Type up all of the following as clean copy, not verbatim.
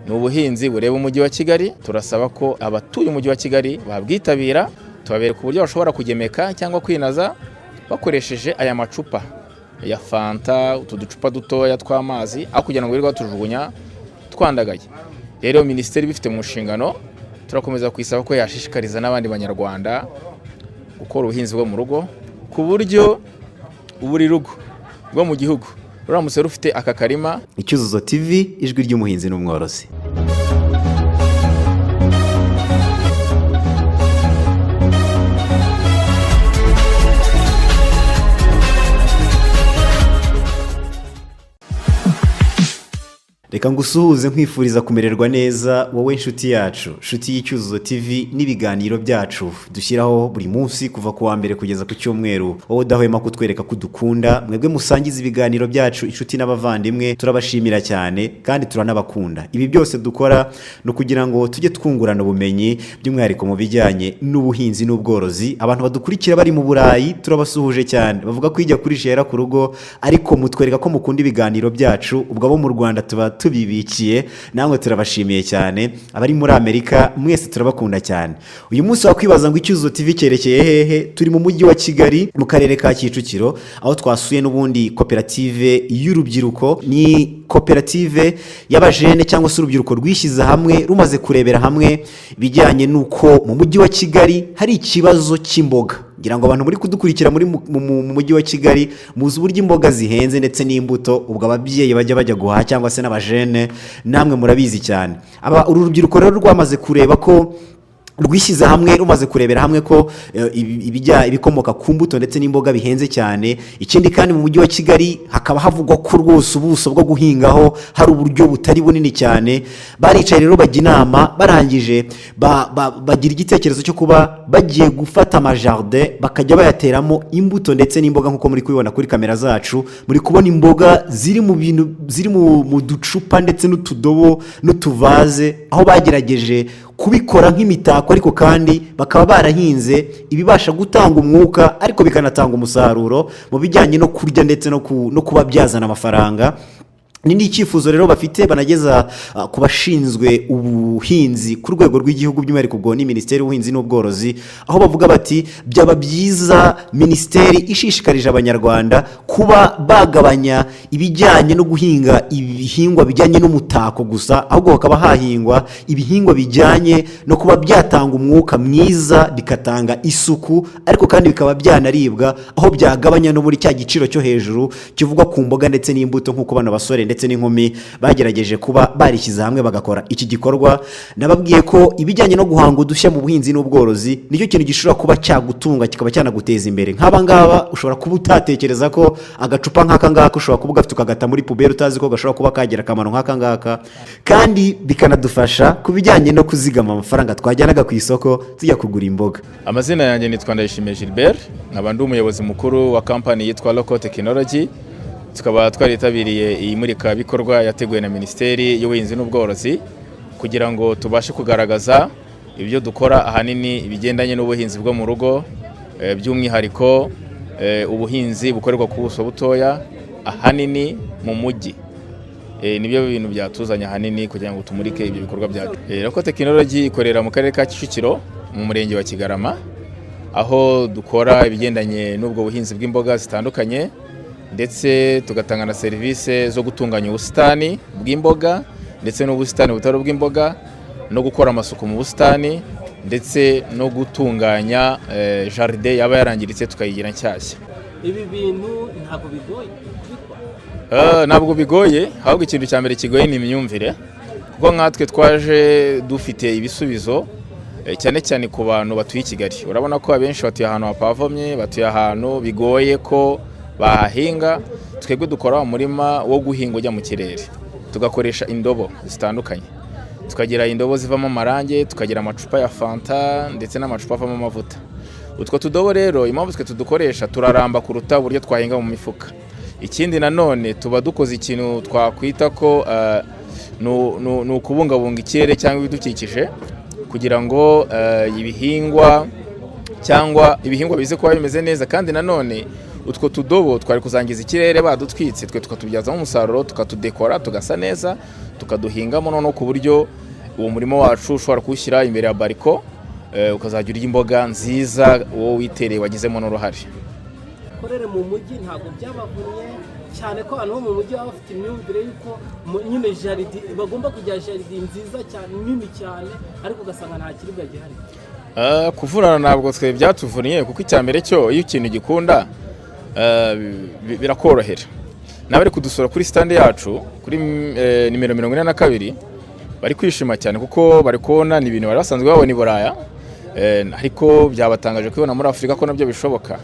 ni ubuhinzi bureba umujyi wa Kigali. Turasaba ko abatuye umujyi wa Kigali babwitabira, tubabereka uburyo bashobora kugemeka cyangwa kwinaza bakoresheje aya macupa ya fanta, utu ducupa dutoya tw'amazi, aho kugira ngo birirwa tujugunya twandagaye. Rero minisiteri bifite mu nshingano, turakomeza kwisaba ko yashishikariza n'abandi banyarwanda gukora ubuhinzi bwo mu rugo, ku buryo buri rugo rwo mu gihugu ruramutse rufite aka karima. Icyuzuzo TV, ijwi ry'umuhinzi n'umworozi. Reka ngusuhuze nkwifuriza kumererwa neza wowe inshuti yacu, inshuti y'Icyuzuzo TV n'ibiganiro byacu dushyiraho buri munsi kuva ku wa mbere kugeza ku cyumweru. Wowe udahwema kutwereka ko dukunda, mwebwe musangiza ibiganiro byacu inshuti n'abavandimwe, turabashimira cyane kandi turanabakunda. Ibi byose dukora no kugira ngo tujye twungurana ubumenyi, by'umwihariko mu bijyanye n'ubuhinzi n'ubworozi. Abantu badukurikira bari mu Burayi turabasuhuje cyane, bavuga ko ijya kuri shera ku rugo, ariko mutwereka ko mukunda ibiganiro byacu. Ubwo abo mu Rwanda tubibikiye, namwe turabashimiye cyane. Abari muri Amerika mwese turabakunda cyane. Uyu munsi wakwibaza ngo Icyuzuzo TV cyerekeye hehe? Turi mu mujyi wa Kigali mu karere ka Kicukiro, aho twasuye n'ubundi koperative y'urubyiruko. Ni koperative y'abajene cyangwa se urubyiruko rwishyize hamwe rumaze kurebera hamwe bijyanye nuko mu mujyi wa Kigali hari ikibazo cy'imboga. Ngira ngo abantu muri kudukurikira muri mu mujyi wa Kigali muzi uburyo imboga zihenze ndetse n'imbuto, ubwo ababyeyi bajya guhaha cyangwa se n'abajene namwe murabizi cyane. Uru rubyiruko rero rwamaze kureba ko rwishyize hamwe, rumaze kurebera hamwe ko ibikomoka ku mbuto ndetse n'imboga bihenze cyane. Ikindi kandi mu mujyi wa Kigali hakaba havugwa ko rwose ubuso bwo guhingaho hari uburyo butari bunini cyane. Baricaye rero bajya inama, barangije bagira igitekerezo cyo kuba bagiye gufata amajardin bakajya bayateramo imbuto ndetse n'imboga. Nk'uko muri kubibona kuri kamera zacu, muri kubona imboga ziri mu ducupa ndetse n'utudobo n'utuvaze, aho bagerageje kubikora nk'imitako, ariko kandi bakaba barahinze ibibasha gutanga umwuka ariko bikanatanga umusaruro mu bijyanye no kurya ndetse no kuba byazana amafaranga. Ni icyifuzo rero bafite banageza ku bashinzwe ubuhinzi ku rwego rw'igihugu, by'umwihariko ubwo ni Minisiteri y'Ubuhinzi n'Ubworozi, aho bavuga bati byaba byiza minisiteri ishishikarije abanyarwanda kuba bagabanya ibijyanye no guhinga ibihingwa bijyanye n'umutako gusa, ahubwo hakaba hahingwa ibihingwa bijyanye no kuba byatanga umwuka mwiza, bikatanga isuku, ariko kandi bikaba byanaribwa, aho byagabanya no muri cya giciro cyo hejuru kivugwa ku mboga ndetse n'imbuto. Nk'uko bano basore ndetse n'inkumi bagerageje kuba barishyize hamwe bagakora iki gikorwa. Nababwiye ko ibijyanye no guhanga udushya mu buhinzi n'ubworozi nicyo kintu gishobora kuba cyagutunga kikaba cyanaguteza imbere. Nk'aba ngaba ushobora kuba utatekereza ko agacupa nk'aka ngaka ushobora kuba ugafite ukagata muri puberi utazi ko gashobora kuba kagira akamaro nk'aka ngaka, kandi bikanadufasha ku bijyanye no kuzigama amafaranga twajyanaga ku isoko tujya kugura imboga. Amazina yanjye nitwa Ndayishimiye Gilbert, nkaba ndi umuyobozi mukuru wa kampani yitwa Local Technology. Tukaba twaritabiriye iyi murikabikorwa yateguwe na Minisiteri y'Ubuhinzi n'Ubworozi kugira ngo tubashe kugaragaza ibyo dukora, ahanini ibigendanye n'ubuhinzi bwo mu rugo, by'umwihariko ubuhinzi bukorerwa ku buso butoya, ahanini mu mujyi. Nibyo bintu byatuzanya ahanini kugira ngo tumurike ibyo bikorwa byacu. Local Technology ikorera mu karere ka Kicukiro mu murenge wa Kigarama, aho dukora ibigendanye n'ubwo buhinzi bw'imboga zitandukanye, ndetse tugatanga na serivisi zo gutunganya ubusitani bw'imboga ndetse n'ubusitani butari bw'imboga, no gukora amasuku mu busitani ndetse no gutunganya jardin yaba yarangiritse tukayigira nshyashya. Ibi bintu ntabwo bigoye kubikora? Ntabwo bigoye, ahubwo ikintu cya mbere kigoye ni imyumvire, kuko nkatwe twaje dufite ibisubizo cyane cyane ku bantu batuye i Kigali. Urabona ko abenshi batuye ahantu hapavomye, batuye ahantu bigoye ko bahahinga. Twebwe dukora umurima wo guhinga ujya mu kirere, tugakoresha indobo zitandukanye, tukagira indobo zivamo amarange, tukagira amacupa ya fanta ndetse n'amacupa avamo amavuta. Utwo tudobo rero impamvu twe tudukoresha turaramba kuruta uburyo twahinga mu mifuka. Ikindi nanone tuba dukoze ikintu twakwita ko ni ukubungabunga ikirere cyangwa ibidukikije, kugira ngo ibihingwa bize kuba bimeze neza, kandi nanone utwo tudobo twari kuzangiza ikirere badutwitse, twe tukatubyazamo umusaruro, tukatudekora tugasa neza, tukaduhingamo no ku buryo uwo murimo wacu ushobora kuwushyira imbere ya bariko, ukazajya urya imboga nziza wowe witereye wagizemo n'uruhare. korere mu mujyi ntabwo byabavunye cyane ko abantu bo mu mujyi baba bafite imyumvire y'uko nyine jaridi bagomba kugira jaridi nziza cyane nini cyane, ariko ugasanga nta kiribwa gihari. Kuvunana ntabwo twe byatuvuniye, kuko icyambere cyo iyo ikintu gikunda birakorohera. Nabari kudusura kuri stand yacu kuri nimero 42 bari kwishima cyane kuko bari kubona ni ibintu bari basanzwe babona i Buraya, ariko byabatangaje kubona muri Afurika ko nabyo bishoboka.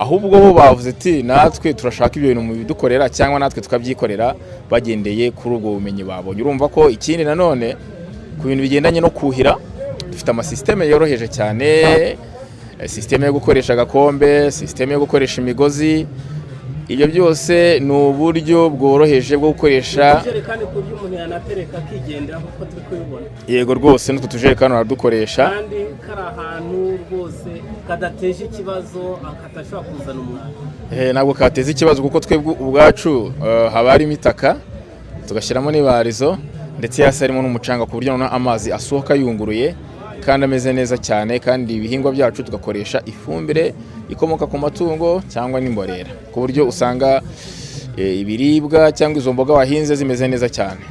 Ahubwo bo bavuze ati natwe turashaka ibyo bintu mu bidukorera cyangwa natwe tukabyikorera bagendeye kuri ubwo bumenyi babonye. Urumva ko ikindi nanone ku bintu bigendanye no kuhira dufite amasysteme yoroheje cyane, systeme yo gukoresha agakombe, systeme yo gukoresha imigozi. Ibyo byose ni uburyo bworoheje bwo gukoresha ijerekani ku buryo umuntu yanatereka akigendera kuko turi kubibona. Yego rwose n'utwo tujerekani baradukoresha kandi kari ahantu rwose kadateje ikibazo akatashobora kuzana umwanda. Ntabwo kateza ikibazo kuko twebwe ubwacu haba harimo itaka tugashyiramo n'ibarizo, ndetse hasi harimo n'umucanga ku buryo amazi asohoka yunguruye kandi ameze neza cyane, kandi ibihingwa byacu tugakoresha ifumbire ikomoka ku matungo cyangwa n'imborera, ku buryo usanga ibiribwa cyangwa izo mboga wahinze zimeze neza cyane.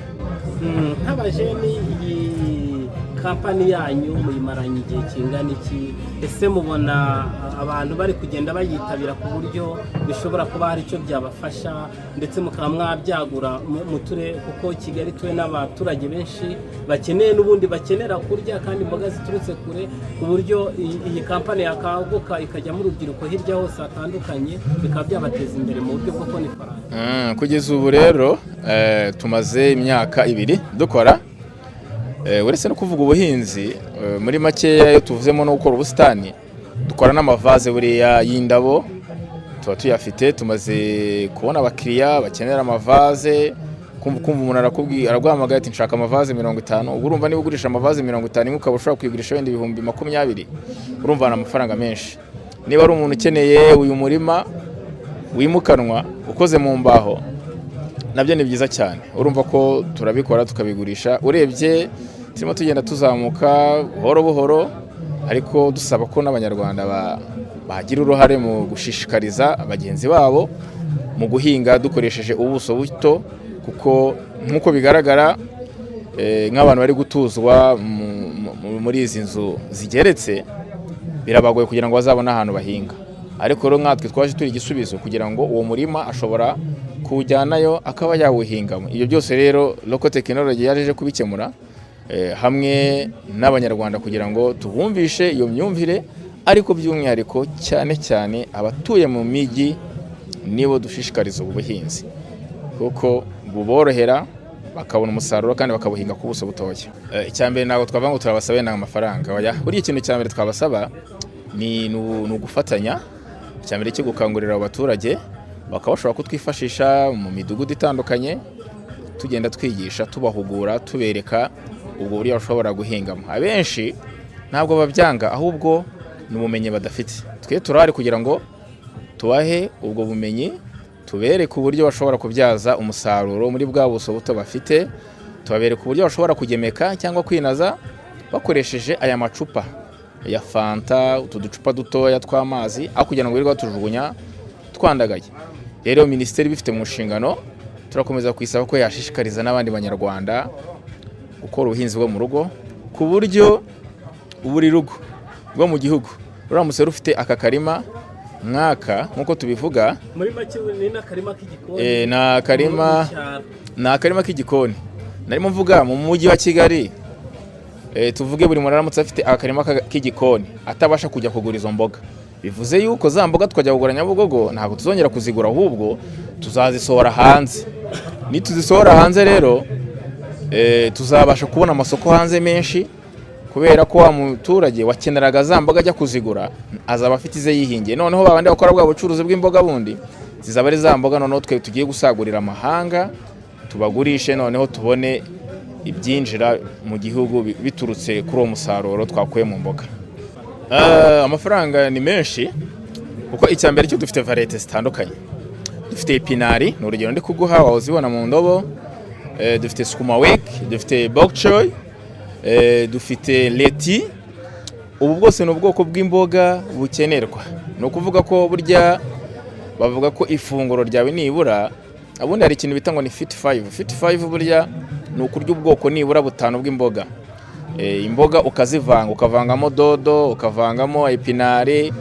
Nk'abajeni iyi kampani yanyu muyimaranye igihe kingana iki? Ese mubona abantu bari kugenda bayitabira ku buryo bishobora kuba hari icyo byabafasha, ndetse mukaba mwabyagura mu turere, kuko Kigali tuwe n'abaturage benshi bakeneye n'ubundi bakenera kurya kandi imboga ziturutse kure, ku buryo iyi kampani yakaguka ikajyamo urubyiruko hirya hose hatandukanye, bikaba byabateza imbere mu buryo bwo kubona ifaranga. Kugeza ubu rero tumaze imyaka 2 dukora, uretse no kuvuga ubuhinzi muri makeya iyo tuvuzemo no gukora ubusitani, dukora n'amavaze buriya y'indabo tuba tuyafite. Tumaze kubona abakiriya bakenera amavaze, kumva umuntu araguhamagaye ati nshaka amavaze 50. Ubwo urumva niba ugurisha amavaze 50 ukaba ushobora kuyigurisha wenda 20,000, urumva ni amafaranga menshi. Niba ari umuntu ukeneye uyu murima wimukanwa ukoze mu mbaho, nabyo ni byiza cyane. Urumva ko turabikora tukabigurisha. Urebye turimo tugenda tuzamuka buhoro buhoro, ariko dusaba ko n'abanyarwanda bagira uruhare mu gushishikariza bagenzi babo mu guhinga dukoresheje ubuso buto, kuko nk'uko bigaragara nk'abantu bari gutuzwa muri izi nzu zigeretse birabagoye kugira ngo bazabone ahantu bahinga, ariko rero nkatwe twaje turi igisubizo kugira ngo uwo murima ashobora kuwujyanayo akaba yawuhingamo. Ibyo byose rero Local Technology yaje kubikemura hamwe n'abanyarwanda kugira ngo tubumvishe iyo myumvire, ariko by'umwihariko cyane cyane abatuye mu mijyi nibo dushishikariza ubuhinzi kuko buborohera bakabona umusaruro kandi bakabuhinga ku buso butoya. Icyambere ntabwo twavuga ngo turabasabe n'amafaranga, buri ikintu cyambere twabasaba ni ugufatanya. Icyambere cyo gukangurira abaturage bakabashobora kutwifashisha mu midugudu itandukanye, tugenda twigisha tubahugura tubereka ubwo buryo bashobora guhingamo. Abenshi ntabwo babyanga, ahubwo ni ubumenyi badafite. Twe turahari kugira ngo tubahe ubwo bumenyi, tubereke uburyo bashobora kubyaza umusaruro muri bwa buso buto bafite, tubabereka uburyo bashobora kugemeka cyangwa kwinaza bakoresheje aya macupa ya fanta, utu ducupa dutoya tw'amazi, aho kugira ngo birirwa tujugunya twandagaye. Rero minisiteri bifite mu nshingano, turakomeza kwisaba ko yashishikariza n'abandi banyarwanda gukora ubuhinzi bwo mu rugo, ku buryo buri rugo rwo mu gihugu ruramutse rufite aka karima mwaka nk'uko tubivuga. Muri make ni n'akarima k'igikoni. Ni akarima k'igikoni. Narimo mvuga mu mujyi wa Kigali, tuvuge buri muntu aramutse afite akarima k'igikoni atabasha kujya kugura izo mboga, bivuze yuko za mboga tukajya kugura Nyabugogo ntabwo tuzongera kuzigura, ahubwo tuzazisohora hanze. Nituzisohora hanze rero tuzabasha kubona amasoko hanze menshi, kubera ko wa muturage wakeneraga za mboga ajya kuzigura azaba afite ize yihingiye. Noneho babandi bakora bwa bucuruzi bw'imboga bundi zizaba ari za mboga noneho twe tugiye gusagurira amahanga tubagurishe, noneho tubone ibyinjira mu gihugu biturutse kuri uwo musaruro twakuye mu mboga. Amafaranga ni menshi kuko icya mbere cyo dufite variete zitandukanye. Dufite epinari, ni urugero ndi kuguha wazibona mu ndobo. Dufite sukuma wiki, dufite bok choy, dufite leti. Ubu bwose ni ubwoko bw'imboga bukenerwa. Ni ukuvuga ko burya bavuga ko ifunguro ryawe nibura, abundi hari ikintu bita ngo ni fit 5. Fit 5 burya ni ukurya ubwoko nibura butanu bw'imboga. Imboga ukazivanga, ukavangamo dodo, ukavangamo epinari,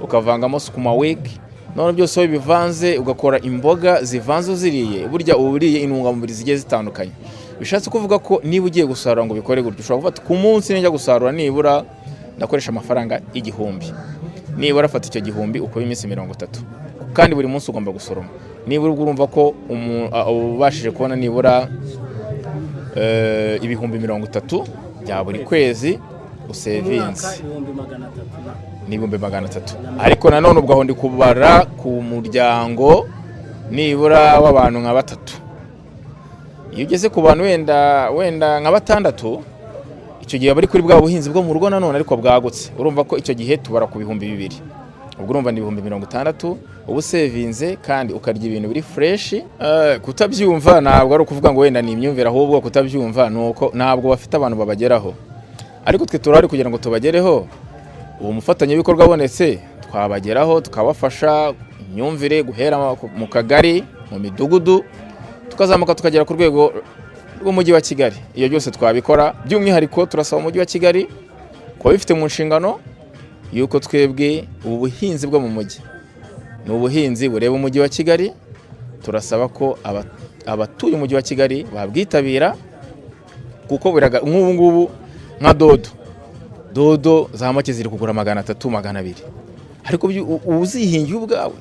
ukavangamo sukuma wiki. None byose bivanze ugakora imboga zivanze ziriye, burya uburiye intungamubiri zigiye zitandukanye. Bishatse kuvuga ko niba ugiye gusarura ngo bikore gutyo, ushobora gufata ku munsi njya gusarura nibura ndakoresha amafaranga 1000. Nibura afata icyo 1000 uko iminsi 30. Kandi buri munsi ugomba gusoroma. Nibura urumva ko ubashije kubona nibura ibihumbi 30 bya buri kwezi usevinze. N'ibihumbi 300. Ariko nanone ubwo aho ndi kubara ku muryango nibura w'abantu nka 3. Iyo ugeze ku bantu wenda nka 6, icyo gihe bari kuri bwa buhinzi bwo mu rugo nanone ariko bwagutse. Urumva ko icyo gihe tubara ku bihumbi 2. Ubwo urumva ni ibihumbi 60 ubu sevinze kandi ukarya ibintu biri fresh. Kutabyumva ntabwo ari ukuvuga ngo wenda ni imyumvire, ahubwo kutabyumva nuko ntabwo bafite abantu babageraho. Ariko twe turari kugira ngo tubagereho, uwo mufatanye bikorwa abonetse twabageraho tukabafasha imyumvire guhera mu kagari, mu midugudu, tukazamuka tukagera ku rwego rw'umujyi wa Kigali. Iyo byose twabikora, by'umwihariko turasaba umujyi wa Kigali kuba bifite mu nshingano yuko twebwe ubu buhinzi bwo mu mujyi ni ubuhinzi bureba umujyi wa Kigali. Turasaba ko abatuye umujyi wa Kigali babwitabira, kuko nk'ubu ngubu nka dodo za make ziri kugura 300 200. Ariko uzihingiye ubwawe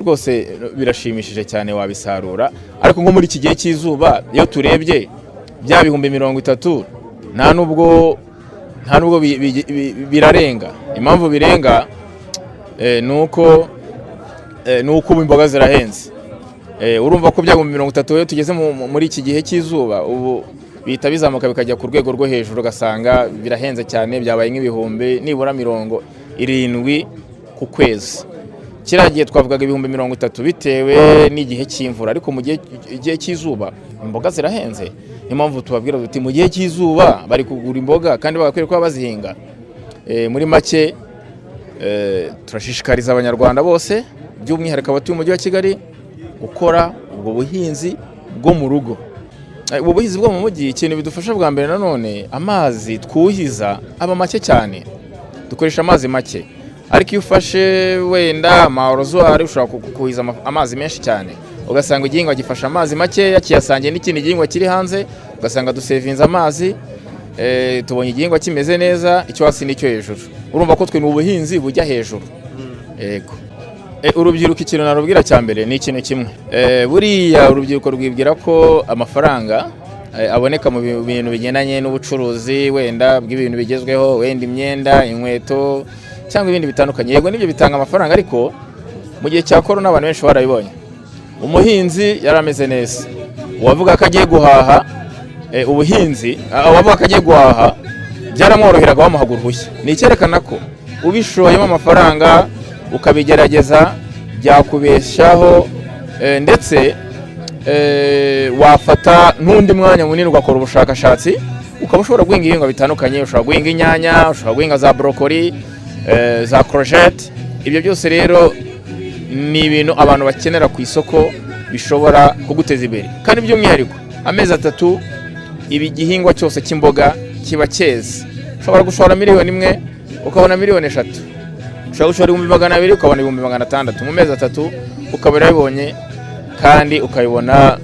rwose birashimishije cyane wabisarura. Ariko nko muri iki gihe cy'izuba iyo turebye bya bihumbi 30 nta nubwo birarenga. Impamvu birenga nuko imboga zirahenze. Urumva ko bya bihumbi 30 iyo tugeze muri iki gihe cy'izuba ubu bita bizamuka bikajya ku rwego rwo hejuru, ugasanga birahenze cyane, byabaye nk'ibihumbi nibura 70 ku kwezi. Kiragiye twavugaga ibihumbi 30 bitewe n'igihe cy'imvura, ariko mu gihe cy'izuba imboga zirahenze. Impamvu tubabwira duti mu gihe cy'izuba bari kugura imboga kandi bagakwiriye kuba bazihinga. Muri make turashishikariza abanyarwanda bose, by'umwihariko abatuye umujyi wa Kigali, gukora ubwo buhinzi bwo mu rugo. Ubu buhinzi bwo mu mujyi ikintu bidufasha bwa mbere nanone, amazi twuhiza aba make cyane, dukoresha amazi make. Ariko iyo ufashe wenda amarozuari ushobora kuhiza amazi menshi cyane, ugasanga igihingwa gifasha amazi make kiyasangiye n'ikindi gihingwa kiri hanze, ugasanga dusevinze amazi, tubonye igihingwa kimeze neza, icyo hasi n'icyo hejuru. Urumva ko twe n'ubuhinzi bujya hejuru. Yego. Urubyiruko ikintu narubwira cya mbere ni ikintu kimwe. Buriya urubyiruko rwibwira ko amafaranga aboneka mu bintu bigendanye n'ubucuruzi wenda bw'ibintu bigezweho, wenda imyenda, inkweto cyangwa ibindi bitandukanye. Yego nibyo bitanga amafaranga, ariko mu gihe cya corona abantu benshi barabibonye. Umuhinzi yarameze neza, uwavuga ko agiye guhaha ubuhinzi, uwavuga ko agiye guhaha byaramworoheraga bamuhaga uruhushya. Ni icyerekana ko ubishoyemo amafaranga ukabigerageza byakubeshaho, ndetse wafata n'undi mwanya munini ugakora ubushakashatsi, ukaba ushobora guhinga ibihingwa bitandukanye. Ushobora guhinga inyanya, ushobora guhinga za brokoli, za courgette. Ibyo byose rero ni ibintu abantu bakenera ku isoko bishobora kuguteza imbere. Kandi by'umwihariko amezi 3 ibi gihingwa cyose cy'imboga kiba cyeze. Ushobora gushora 1 million ukabona 3 million. Ushobora gushora 200,000 ukabona 600,000 mu mezi 3, ukaba urabibonye kandi ukabibona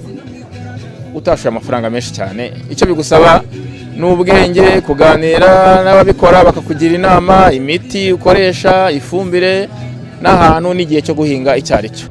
utashoye amafaranga menshi cyane. Icyo bigusaba n'ubwenge, kuganira n'ababikora bakakugira inama, imiti ukoresha, ifumbire, n'ahantu n'igihe cyo guhinga icyo ari cyo.